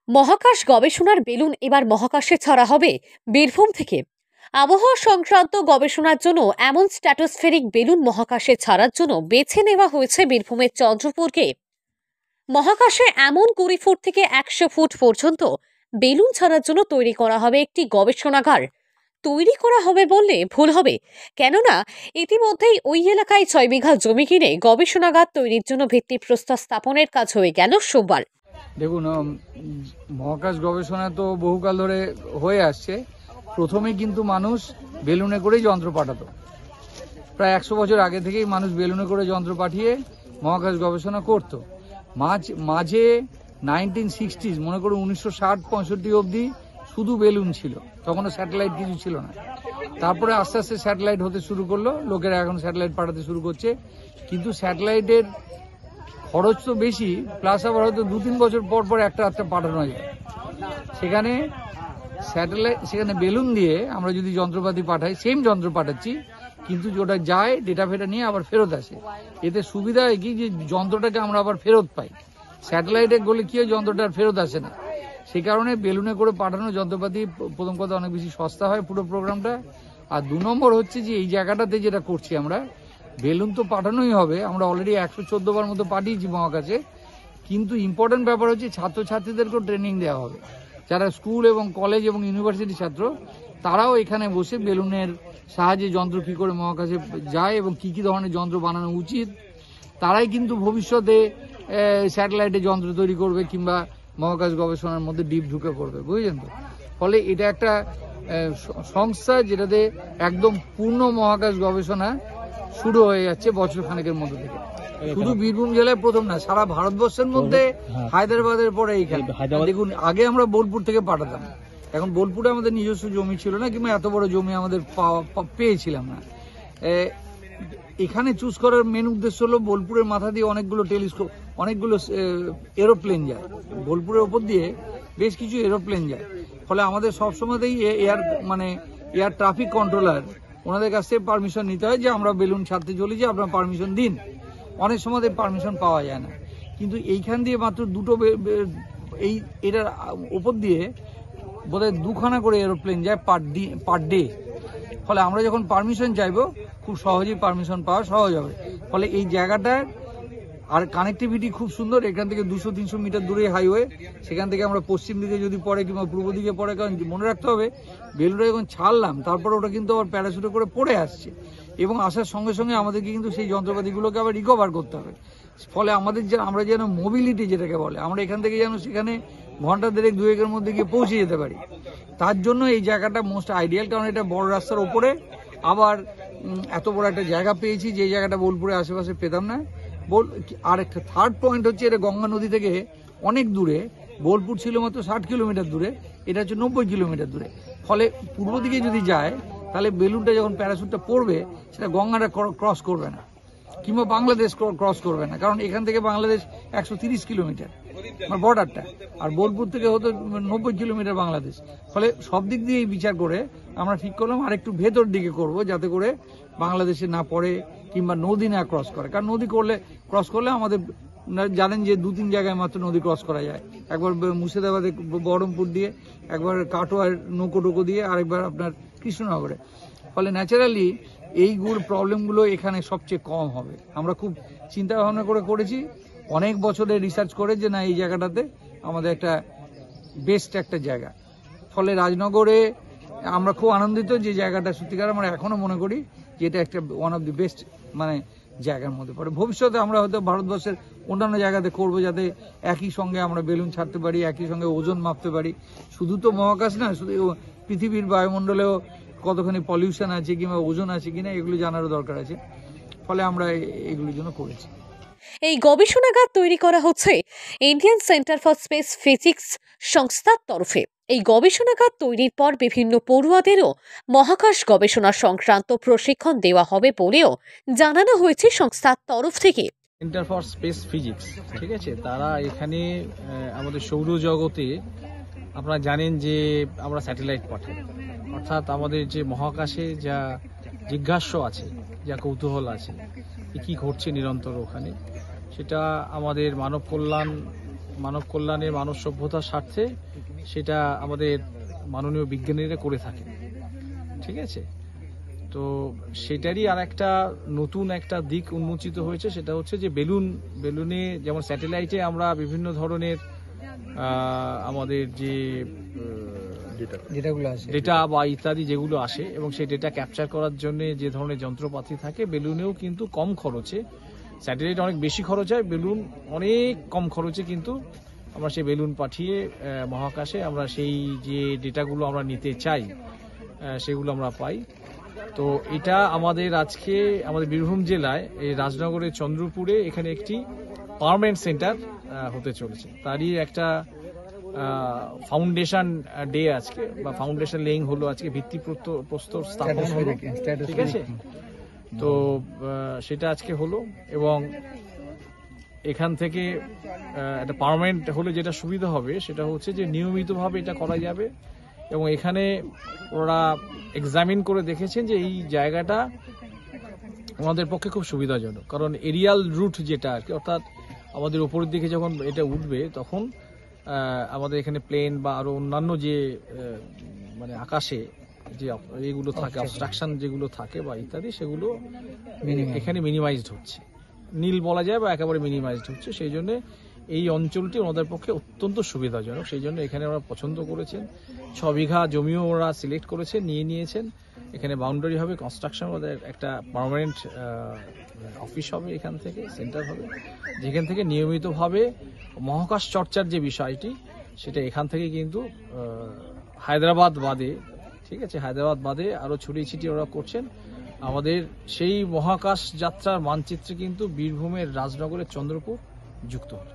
মহাকাশ গবেষণার বেলুন এবার মহাকাশে ছাড়া হবে বীরভূম থেকে। আবহাওয়া সংক্রান্ত গবেষণার জন্য এমন স্ট্র্যাটোস্ফেরিক বেলুন মহাকাশে ছাড়ার জন্য বেছে নেওয়া হয়েছে বীরভূমের চন্দ্রপুরকে। মহাকাশে এমন 20 ফুট থেকে 100 ফুট পর্যন্ত বেলুন ছাড়ার জন্য তৈরি করা হবে একটি গবেষণাগার। তৈরি করা হবে বললে ভুল হবে, কেননা ইতিমধ্যেই ওই এলাকায় 6 বিঘা জমি কিনে গবেষণাগার তৈরির জন্য ভিত্তিপ্রস্তর স্থাপনের কাজ হয়ে গেল সোমবার। দেখুন, মহাকাশ গবেষণা তো বহুকাল ধরে হয়ে আসছে। প্রথমে কিন্তু মানুষ বেলুনে করেই যন্ত্র পাঠাতো। প্রায় 100 বছর আগে থেকেই মানুষ বেলুনে করে যন্ত্র পাঠিয়ে মহাকাশ গবেষণা করত। মাঝে 1960s, মনে করুন 1960-65 অবধি শুধু বেলুন ছিল, তখনও স্যাটেলাইট কিছু ছিল না। তারপরে আস্তে আস্তে স্যাটেলাইট হতে শুরু করলো, লোকেরা এখন স্যাটেলাইট পাঠাতে শুরু করছে। কিন্তু স্যাটেলাইটের খরচ তো বেশি, প্লাস আবার হয়তো 2-3 বছর পর পর একটা পাঠানো যায়। সেখানে বেলুন দিয়ে আমরা যদি যন্ত্রপাতি পাঠাই, সেম যন্ত্র পাঠাচ্ছি, কিন্তু যেটা যায় ডেটা ফেটা নিয়ে আবার ফেরত আসে। এতে সুবিধা হয় কি, যে যন্ত্রটাকে আমরা আবার ফেরত পাই। স্যাটেলাইটে গেলে কি হয়, যন্ত্রটা আর ফেরত আসে না। সেই কারণে বেলুনে করে পাঠানো যন্ত্রপাতি প্রথম কথা অনেক বেশি সস্তা হয় পুরো প্রোগ্রামটা। আর 2 নম্বর হচ্ছে যে এই জায়গাটাতে যেটা করছি আমরা, বেলুন তো পাঠানোই হবে। আমরা অলরেডি 114 বার মতো পাঠিয়েছি মহাকাশে। কিন্তু ইম্পর্টেন্ট ব্যাপার হচ্ছে ছাত্রছাত্রীদেরকেও ট্রেনিং দেওয়া হবে। যারা স্কুল এবং কলেজ এবং ইউনিভার্সিটি ছাত্র, তারাও এখানে বসে বেলুনের সাহায্যে যন্ত্র কী করে মহাকাশে যায় এবং কি কি ধরনের যন্ত্র বানানো উচিত, তারাই কিন্তু ভবিষ্যতে স্যাটেলাইটে যন্ত্র তৈরি করবে কিংবা মহাকাশ গবেষণার মধ্যে ডিপ ঢুকে করবে, বুঝলেন তো। ফলে এটা একটা সংস্থা যেটাতে একদম পূর্ণ মহাকাশ গবেষণা শুরু হয়ে যাচ্ছে বছর খানেকের মধ্যে থেকে। শুধু বীরভূম জেলায় প্রথম না, সারা ভারতবর্ষের মধ্যে হায়দ্রাবাদের পরে এইখানে। দেখুন, আগে আমরা বোলপুর থেকে পাঠাতাম। এখন বোলপুরে আমাদের নিজস্ব জমি ছিল না, কিংবা এত বড় জমি আমাদের পেয়েছিলাম না। এখানে চুজ করার মেন উদ্দেশ্য হলো বোলপুরের মাথা দিয়ে অনেকগুলো টেলিস্কোপ, অনেকগুলো এরোপ্লেন যায়। বোলপুরের ওপর দিয়ে বেশ কিছু এরোপ্লেন যায়। ফলে আমাদের সবসময়তেই এয়ার ট্রাফিক কন্ট্রোলার, ওনাদের কাছ থেকে পারমিশন নিতে হয় যে আমরা বেলুন ছাড়তে চলেছি, আপনারা পারমিশন দিন। অনেক সময় পারমিশন পাওয়া যায় না। কিন্তু এইখান দিয়ে মাত্র দুটো, এটার ওপর দিয়ে বোধহয় 2খানা করে এরোপ্লেন যায় পার ডে। ফলে আমরা যখন পারমিশন চাইবো, খুব সহজেই পারমিশন পাওয়া সহজ হবে। ফলে এই জায়গাটার আর কানেক্টিভিটি খুব সুন্দর। এখান থেকে 200-300 মিটার দূরে হাইওয়ে। সেখান থেকে আমরা পশ্চিম দিকে যদি পড়ে কিংবা পূর্ব দিকে পড়ে, কারণ মনে রাখতে হবে বেলুনটা যখন ছাড়লাম তারপরে ওটা কিন্তু আবার প্যারাশুটে করে পড়ে আসছে, এবং আসার সঙ্গে সঙ্গে আমাদেরকে কিন্তু সেই যন্ত্রপাতিগুলোকে আবার রিকভার করতে হবে। ফলে আমরা যেন মোবিলিটি যেটাকে বলে, আমরা এখান থেকে যেন সেখানে ঘন্টা 1.5-2 মধ্যে গিয়ে পৌঁছে যেতে পারি। তার জন্য এই জায়গাটা মোস্ট আইডিয়াল, কারণ এটা বড় রাস্তার ওপরে, আবার এত বড় একটা জায়গা পেয়েছি যে জায়গাটা বোলপুরের আশেপাশে পেতাম না। আর একটা থার্ড পয়েন্ট হচ্ছে, এটা গঙ্গা নদী থেকে অনেক দূরে। বোলপুর ছিল মাত্র 60 কিলোমিটার দূরে, এটা হচ্ছে 90 কিলোমিটার দূরে। ফলে পূর্ব দিকে যদি যায়, তাহলে বেলুনটা যখন প্যারাশুটটা পড়বে, সেটা গঙ্গাটা ক্রস করবে না, কিংবা বাংলাদেশ ক্রস করবে না, কারণ এখান থেকে বাংলাদেশ 130 কিলোমিটার বর্ডারটা, আর বোলপুর থেকে হতো 90 কিলোমিটার বাংলাদেশ। ফলে সব দিক দিয়ে বিচার করে আমরা ঠিক করলাম আর একটু ভেতর দিকে করব, যাতে করে বাংলাদেশে না পড়ে কিংবা নদী না ক্রস করে। কারণ নদী ক্রস করলে আমাদের জানেন যে 2-3 জায়গায় মাত্র নদী ক্রস করা যায়। একবার মুর্শিদাবাদে বহরমপুর দিয়ে, একবার কাটোয়ার নৌকো দিয়ে, আরেকবার আপনার কৃষ্ণনগরে। ফলে ন্যাচারালি এইগুলো প্রবলেমগুলো এখানে সবচেয়ে কম হবে। আমরা খুব চিন্তা ভাবনা করেছি, অনেক বছরের রিসার্চ করে, যে না এই জায়গাটাতে আমাদের একটা বেস্ট একটা জায়গা। ফলে রাজনগরে আমরা খুব আনন্দিত যে জায়গাটা সত্যিকার আমরা এখনো মনে করি যে এটা একটা ওয়ান অফ দি বেস্ট জায়গার মধ্যে পড়ে। ভবিষ্যতে আমরা হয়তো ভারতবর্ষের অন্যান্য জায়গাতে করবো, যাতে একই সঙ্গে আমরা বেলুন ছাড়তে পারি, একই সঙ্গে ওজন মাপতে পারি। শুধু তো মহাকাশ না, শুধু পৃথিবীর বায়ুমণ্ডলেও কতখানি পলিউশন আছে কিংবা ওজন আছে কিনা, এগুলো জানারও দরকার আছে। ফলে আমরা এগুলোর জন্য করেছি। এই গবেষণাগার তৈরি করা হচ্ছে Indian centre for space physics সংস্থার তরফে। এই গবেষণাগার তৈরির পর বিভিন্ন পড়ুয়াদেরও মহাকাশ গবেষণা সংক্রান্ত প্রশিক্ষণ দেওয়া হবে বলেও জানানো হয়েছে সংস্থার তরফ থেকে। সেন্টার ফর স্পেস ফিজিক্স, ঠিক আছে, তারা এখানে আমাদের সৌরজগতে, আপনারা জানেন যে আমরা স্যাটেলাইট পাঠাই, অর্থাৎ আমাদের যে মহাকাশে যা জিজ্ঞাস্য আছে, যা কৌতূহল আছে, কি ঘটছে নিরন্তর ওখানে, সেটা আমাদের মানব কল্যাণ মানব কল্যাণে মানব সভ্যতার স্বার্থে সেটা আমাদের মাননীয় বিজ্ঞানীরা করে থাকে, ঠিক আছে। তো সেটারই আর একটা নতুন একটা দিক উন্মোচিত হয়েছে, সেটা হচ্ছে যে বেলুনে যেমন স্যাটেলাইটে আমরা বিভিন্ন ধরনের আমাদের যে ডেটা বা ইত্যাদি যেগুলো আসে এবং সেই ডেটা ক্যাপচার করার জন্য যে ধরনের যন্ত্রপাতি থাকে, বেলুনেও কিন্তু কম খরচে, স্যাটেলাইট অনেক বেশি খরচ হয়, বেলুন অনেক কম খরচে কিন্তু আমরা সেই বেলুন পাঠিয়ে মহাকাশে আমরা সেই যে ডেটাগুলো আমরা নিতে চাই সেগুলো আমরা পাই। তো এটা আমাদের আজকে আমাদের বীরভূম জেলায় এই রাজনগরের চন্দ্রপুরে এখানে একটি পার্মানেন্ট সেন্টার হতে চলেছে। তারই একটা ফাউন্ডেশন ডে আজকে, বা ফাউন্ডেশন লেইং হলো আজকে, ভিত্তিপ্রস্তর স্থাপন হলো, ঠিক আছে। তো সেটা আজকে হলো এবং এখান থেকে একটা পার্মানেন্ট হলে যেটা সুবিধা হবে সেটা হচ্ছে যে নিয়মিতভাবে এটা করা যাবে এবং এখানে ওরা এক্সামিন করে দেখেছেন যে এই জায়গাটা আমাদের পক্ষে খুব সুবিধাজনক, কারণ এরিয়াল রুট যেটা আর কি, অর্থাৎ আমাদের উপরের দিকে যখন এটা উঠবে তখন আমাদের এখানে প্লেন বা আরো অন্যান্য যে মানে আকাশে যে এগুলো থাকে, অবস্ট্রাকশন যেগুলো থাকে বা ইত্যাদি, সেগুলো এখানে মিনিমাইজড হচ্ছে, নীল বলা যায় বা একেবারে মিনিমাইজড হচ্ছে। সেই জন্য এই অঞ্চলটি ওনাদের পক্ষে অত্যন্ত সুবিধাজনক, সেই জন্য এখানে ওরা পছন্দ করেছেন। 6 বিঘা জমিও ওরা সিলেক্ট করেছেন, নিয়েছেন। এখানে বাউন্ডারি হবে, কনস্ট্রাকশন, ওদের একটা পার্মানেন্ট অফিস হবে, এখান থেকে সেন্টার হবে, যেখান থেকে নিয়মিতভাবে মহাকাশ চর্চার যে বিষয়টি সেটা এখান থেকে কিন্তু হায়দ্রাবাদ বাদে, ঠিক আছে, হায়দ্রাবাদ বাদে আরো ছড়িয়ে ছিটিয়ে ওরা করছেন। আমাদের সেই মহাকাশ যাত্রার মানচিত্রে কিন্তু বীরভূমের রাজনগরের চন্দ্রপুর যুক্ত হবে।